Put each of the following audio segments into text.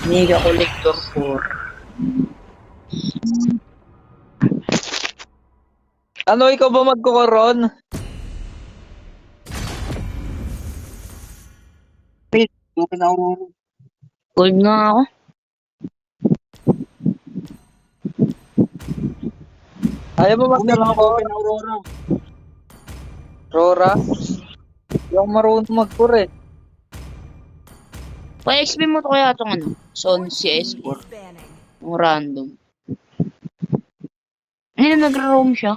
Mega Collector 4. Ano, ikaw ba magkukoron? Open na Aurora. Gold nga ako. Ayaw mo magka-open na Aurora. Aurora? Yung marunong mag-core eh. Pa-XP mo to kaya itong ano? Son CS4. Yung random. Ayun, nag-roam siya.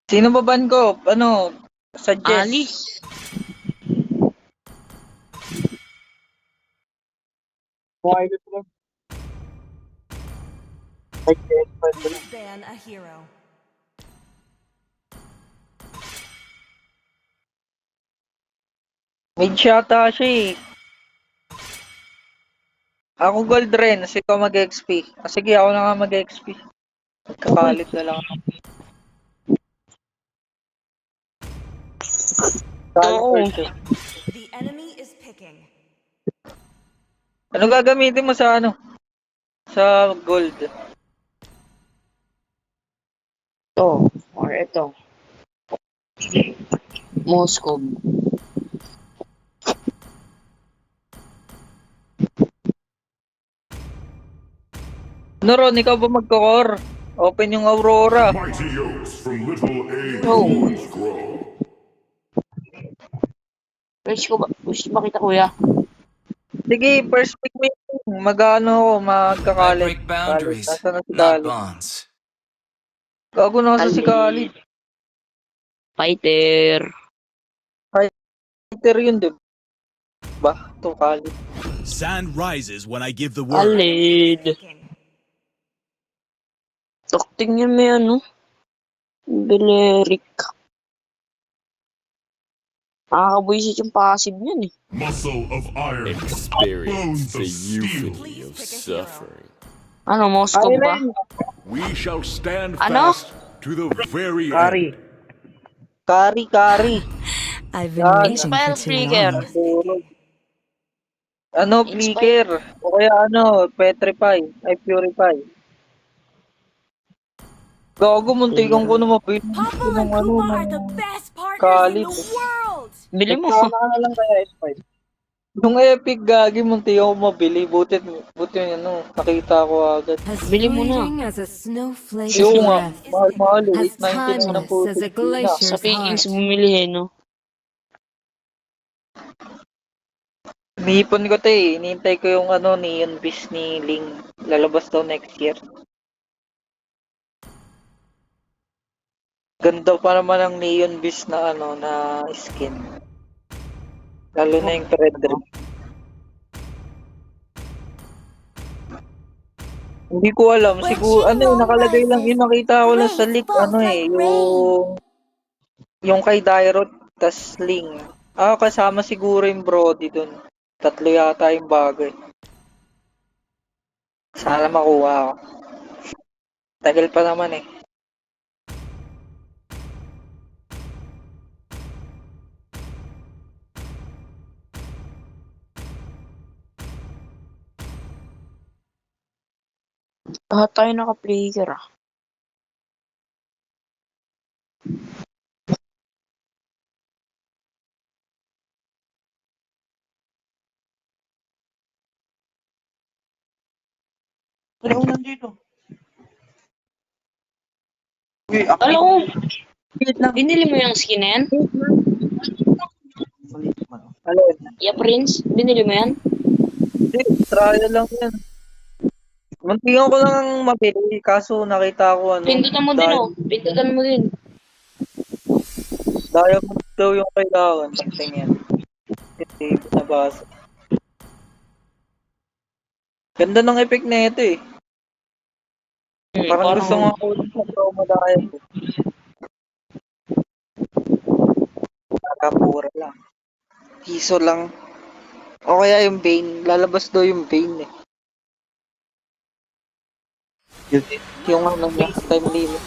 Sino ba ban ko? Ano? Suggest. Alice. Wireless lang. Suggest. Please ban a hero. Mid yata siya eh. Ako gold rin, kasi ikaw mag-XP. Sige, ako na nga mag-XP. Magkakalit na lang ako. Oo. The enemy is picking. Ano gagamitin mo sa ano? Sa gold? Ito. Or ito. Moscow. Ano Ron, ikaw ba magkakor? Open yung Aurora. Mighty oaks from little Oh. acorns grow. Wish ba kita kuya? Sige, first pick me. Mag-ano ako, I magkakalit. break boundaries, Nasa na si not Khalid. bonds. Gago nasa si Khalid. Fighter. Fighter yun, di ba? Ito Khalid. Sand rises when I give the word. Alid. Picking. Takting niya may ano. Beleric. Nakakabuisit yung passive niyan eh. Muscle of iron. Experience Bones the of steel. euphony of Please pick a hero. suffering. Ano, Moscow ba? We shall stand Ano? fast to the very Kari. end. Kari. I've been waiting Inspire Flicker. Ano, flicker. O kaya ano, petrify. Ay, purify. Gago, muntikan ko na mabili ng ano, ng best Khalid. world. Bili mo. Sana na lang kaya S5. Yung epic gagi, muntikan ko mabili. Buti yun, ano, nakita ko agad. Bili mo na. As a snowflake Yung nga, mahal-mahal eh. 899 na po. as a glacier's Sa Philippines heart. bumili eh, no? Nihipon ko to eh. Hinihintay ko yung ano, Neon Beast ni Ling. Lalabas daw next year. Ganda pa naman ang Neon Beast na ano, na skin. Lalo na yung Red Red. Hindi ko alam. Siguro, ano yung nakalagay lang yun. Nakita ko lang sa leak. Ano eh, yung kay Dairot, tas Ling. Kasama siguro yung Brody dun. Tatlo yata yung bagay. Sana makuha ako. Tagal pa naman eh. Lahat tayo naka-player ah. Ano nandito? Uy, Alam mo, Wait lang. binili mo yung skin na yan? Alin? Yeah, Prince, binili mo yan? Hindi, trial lang yan. Muntikan ko lang mabili, kaso nakita ko ano. Pindutan mo din oh. Pindutan mo din. Diamond daw yung kailangan. Tingnan. Hindi ko nabasa. Ganda ng effect na ito eh. Parang gusto nga ako sa trauma diet. Nakapura lang. Piso lang. O kaya yung Bane. Lalabas daw yung Bane eh. Yung ano niya, time limit.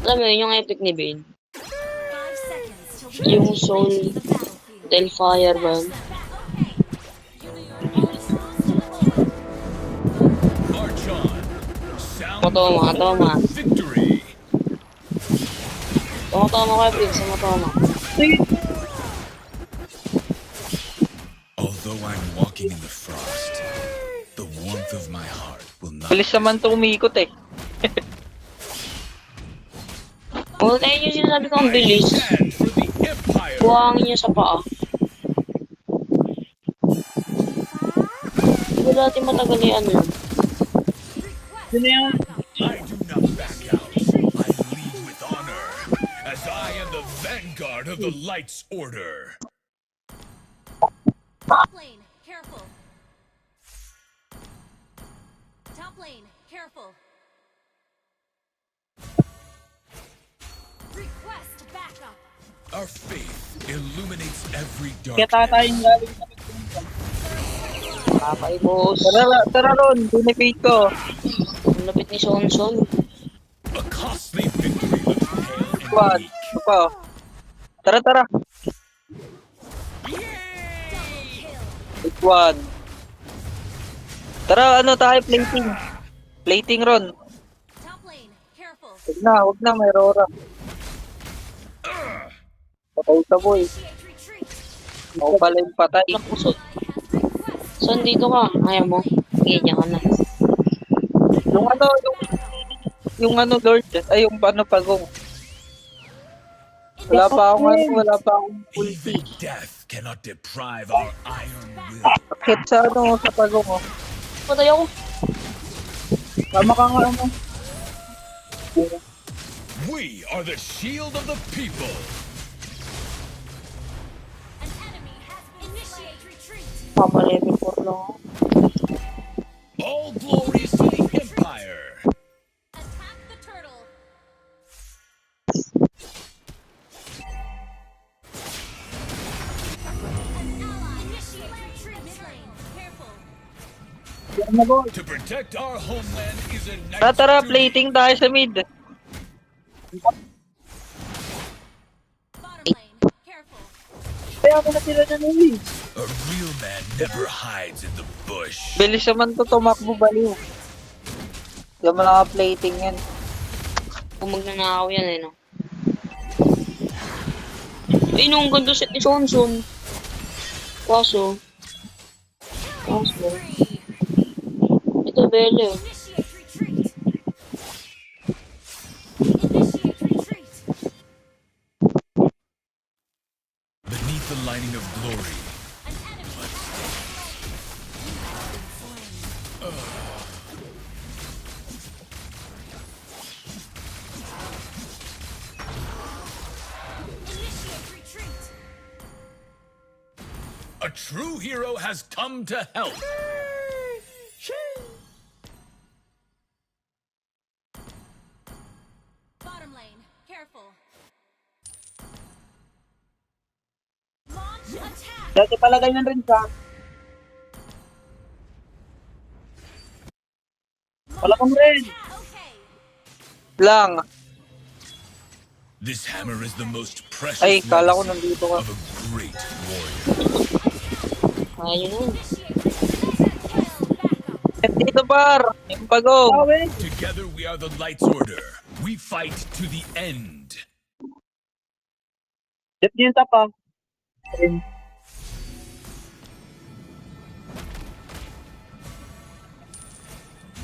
Alam mo yun, yung epic ni Bane. 5 seconds till Yung soul, Delfire ba yun? March on. Sound Matoma, toma. victory. Tumatama kayo, Prince. Tumatama. Although I'm walking in the frost, the warmth of my heart will not. Bilis naman to umikot eh. Tayo yung sinasabi ko ang bilis. Stand for the Empire. Buhangin niyo sa paa. Hindi natin matagal yung ano yun. I do not back out. I lead with honor, as I am the vanguard of the Light's Order. Top lane, careful. Top lane, careful. Request backup. Our faith illuminates every Kaya dark. tatayin galing sa Papay, boss. Tara ron, binibig ko. Ang lapit ni Sonson. A costly victory looks pale and Squad, weak. ito pa. Tara. Squad. Tara, ano tayo, plating. Plating ron. Top lane, careful. Huwag na, may Rora. Patay ka, boy. Initiate retreat. Ako pala yung patay. Nakusot. Son, dito ka. Ayaw mo. Sige, diyan ka na. Yung Lord, ay yung ano, pagong. Wala pa akong Even death cannot deprive our iron will. akit sa sa pagong, oh. Patay ako. Tama ka nga, ano. We are the shield of the people. An enemy has been initiate retreat. Papa-level 4 lang ako. All glories to the Empire. Attack the turtle. An ally initiate retreat. Mid lane, careful. To protect our homeland is a Tara, knight's duty. plating tayo sa mid. Bottom lane, careful. Kaya ako na sila na A real man never hides in the bush. Bilis naman to tumakbo, baliw. Yung mga plating yan. Kung magnanakaw yan eh, no? Ay, no, ang ganda set ni Sonson. Kaso. Ito, Bele. Initiate retreat. Initiate retreat. Beneath the lining of glory, An enemy. Initiate retreat. a true hero has come to help. Bottom lane, careful. Launch attack. Dati pala ganyan rin sa. Wala kang rin. Okay. Lang. This hammer is the most precious Ay, kala ko legacy nandito ka. of a great warrior. Kaya yun nun. Initiate retreat. Dito par. Yung pagong. Together we are the Light's Order. We fight to the end. Dito yung tapa.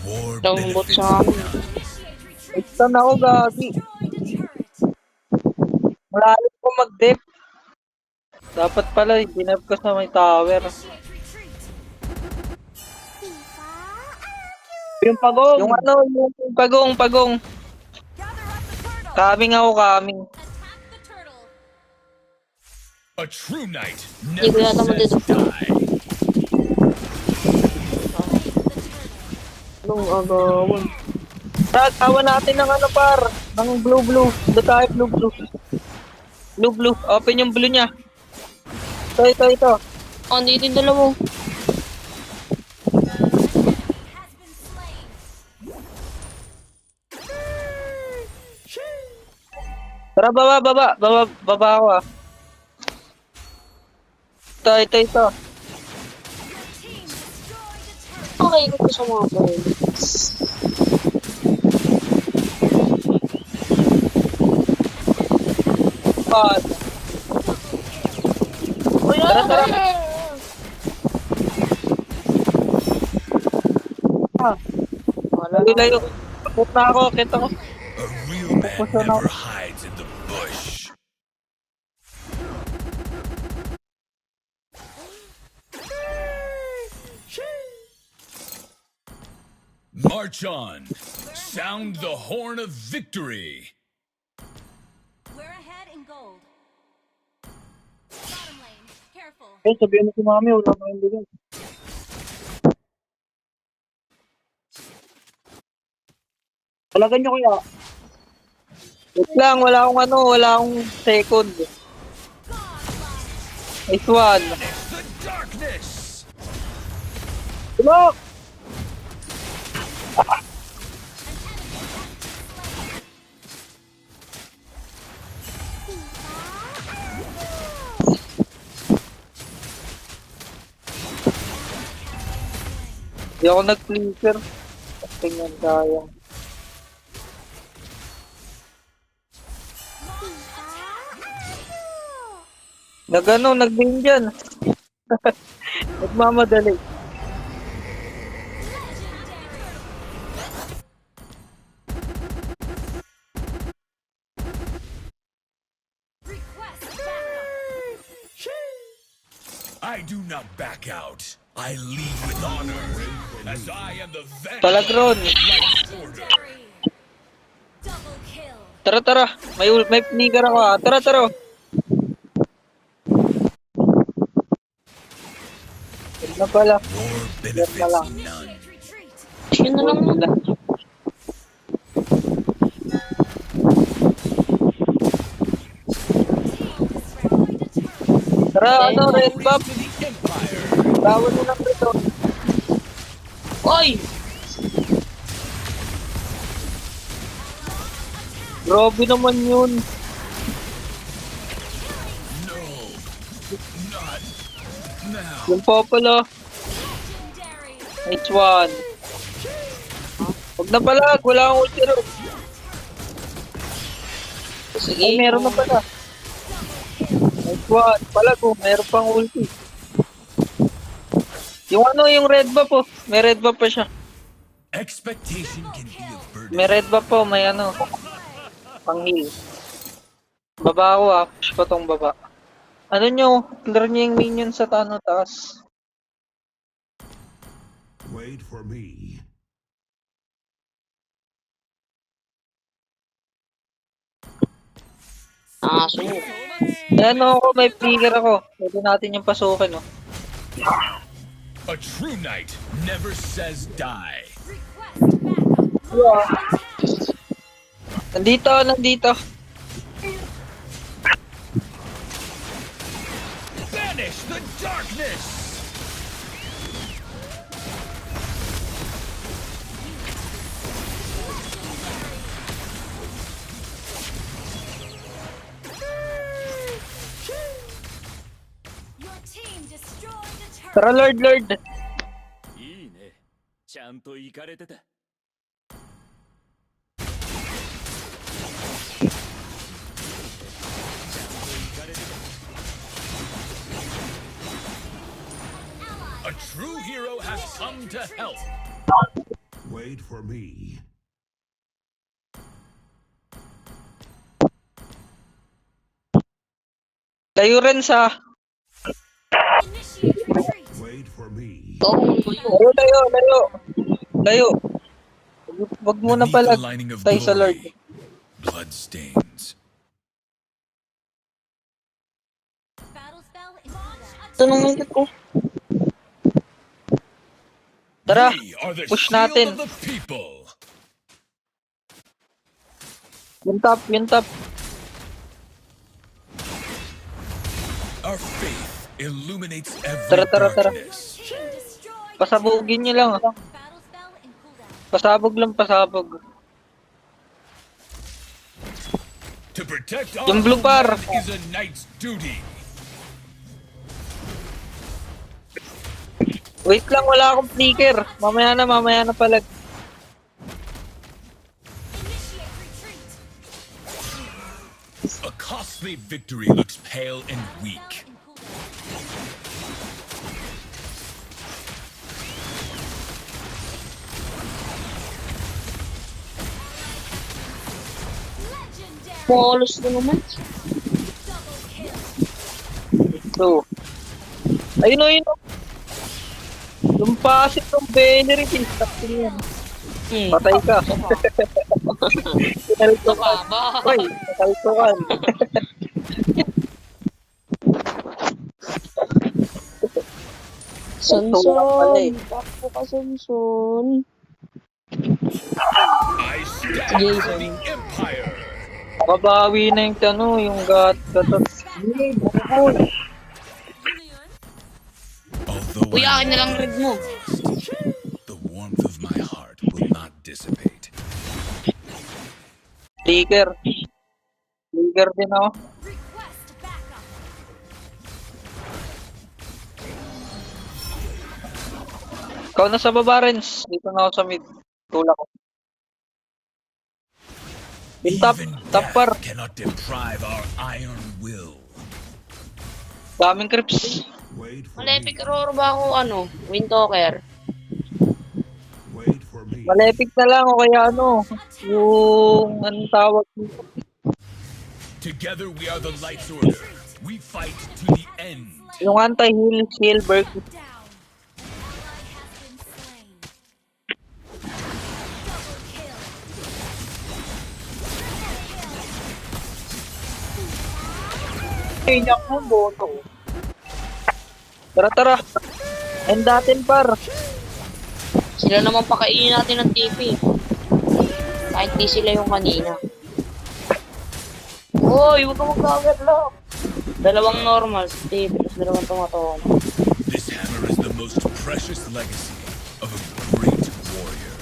War Lambot benefits sa amin. Initiate retreat. Saan ako, gagi? Destroyed a turret. Malalim ko mag-dip. Dapat pala, dinap ko sa may tower. Initiate retreat. Yung pagong. Yung yung pagong. Kaming ako, kaming. Attack the turtle. A true knight Hindi ko never yata says madito. die. Anong agawan? Tawa natin ng ano par. Ng blue. Doon tayo blue. Blue. Open yung blue niya. Ito. Oh, dito yung dalawa. Has been slain. Tara, baba ako ah. Ito. Okay, ko sa mga bullets. God. Tara, tara. Wala na. Layo. Put na ako, kita ko. A real man never hides in the bush. March on. Sound the horn of victory. We're ahead in gold. Bottom lane, careful. Eh, sabihin mo si mami, wala pa yung bigay. Talagan nyo kaya? Wait lang, wala akong second. Nice one. The darkness. Tulok! Hindi ako nag-flicker. Tingnan kaya. Nag-bing dyan. Nagmamadali. Request backup. I do not back out. I lead with honor, as I am the Talagron. Legendary. Double kill. Tara. May flicker ako ah. Tara. Huwag na pala. war benefits none. Initiate retreat. Yun na lang muna. Destroyed a turret. Tara, red buff. To the Empire. Tawad mo lang rito. Oy! Grabe naman yun. No, not now. Yung popolo. Legendary. Nice one. Huwag na pala. Wala akong ulti ro. Sige. Ay, meron na pala. Nice one. Meron pang ulti. Yung red buff po. May red buff pa siya. Expectation can be a burden. May red buff po. May pang heal. Baba ako ah. Push ko tong baba. Ano nyo? Clear nyo yung minion sa taas. Wait for me. Aso. Ayan ako. May flicker ako. Pwede natin yung pasukin oh. A true knight never says die. Request backup. Nandito. Banish the darkness. Your team destroyed a turret. Tara, Lord. いいね。ちゃんと行かれてた。 A true hero has come to help. Wait for me. Layo rin sa... Initiate retreat. Wait for me. Layo. Wag mo na Beneath pala the lining of tayo sa Lord. glory, blood stains. Battle spell is launch. Ito nung nangit ko. Tara, We are the push shield natin. of the people. Yung top. Our faith illuminates every Tara. darkness. Team destroyed. Pasabugin nyo lang. Battle spell in cooldown. Pasabog. To protect Yung our blue bar. homeland is a knight's duty. Wait lang, wala akong flicker. Mamaya na pala. Initiate retreat. A costly victory looks pale and weak. In cooldown. Legendary. Polos na naman. Double kill. So, ayun o, yun o. Yung passive ng Venerate, sakto yan. Patay ka. Pinalito ka. Baba. Uy, nakalito ka. Sonson. Takbo ka, Sonson. I stand Jason. for the Empire. Makabawi na yung ano, yung gatot. Although Uy, I akin na lang rig mo. the warmth of my heart will not dissipate. Flicker. Flicker din ako. Request backup. Ikaw na sa baba, Renz. Dito na ako sa mid. Tulak ko. Yung top, Even top par. death cannot deprive our iron will. Daming creeps. Wait for Malepik me. Roro ba ako, ano? Windtalker. Wait for me. Malepik na lang o kaya ano. Yung anong tawag dito. Together we are the Light's Order. We fight to the end. Yung anti-heal, Shielberg. Down. An ally has been slain. Double kill. Pinyak mo, boto. Tara, tara. End natin, par. Sila naman pakainin natin ng TP. Kahit di sila yung kanina. Hoy, huwag ka mag-cover lang. Dalawang normal, TP, tapos dalawang tumatawag. This hammer is the most precious legacy of a great warrior.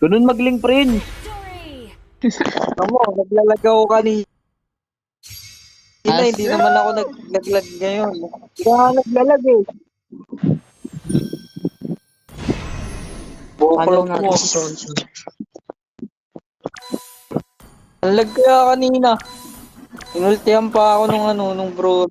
Ganun mag-link, friend. Victory. Ano mo, naglalag ako kanina. Hindi naman ako naglag ngayon. Hindi ka naglalag eh. Follow Bukulog natin mo. si Sonson. Naglag kaya kanina. Inultihan pa ako nung bro.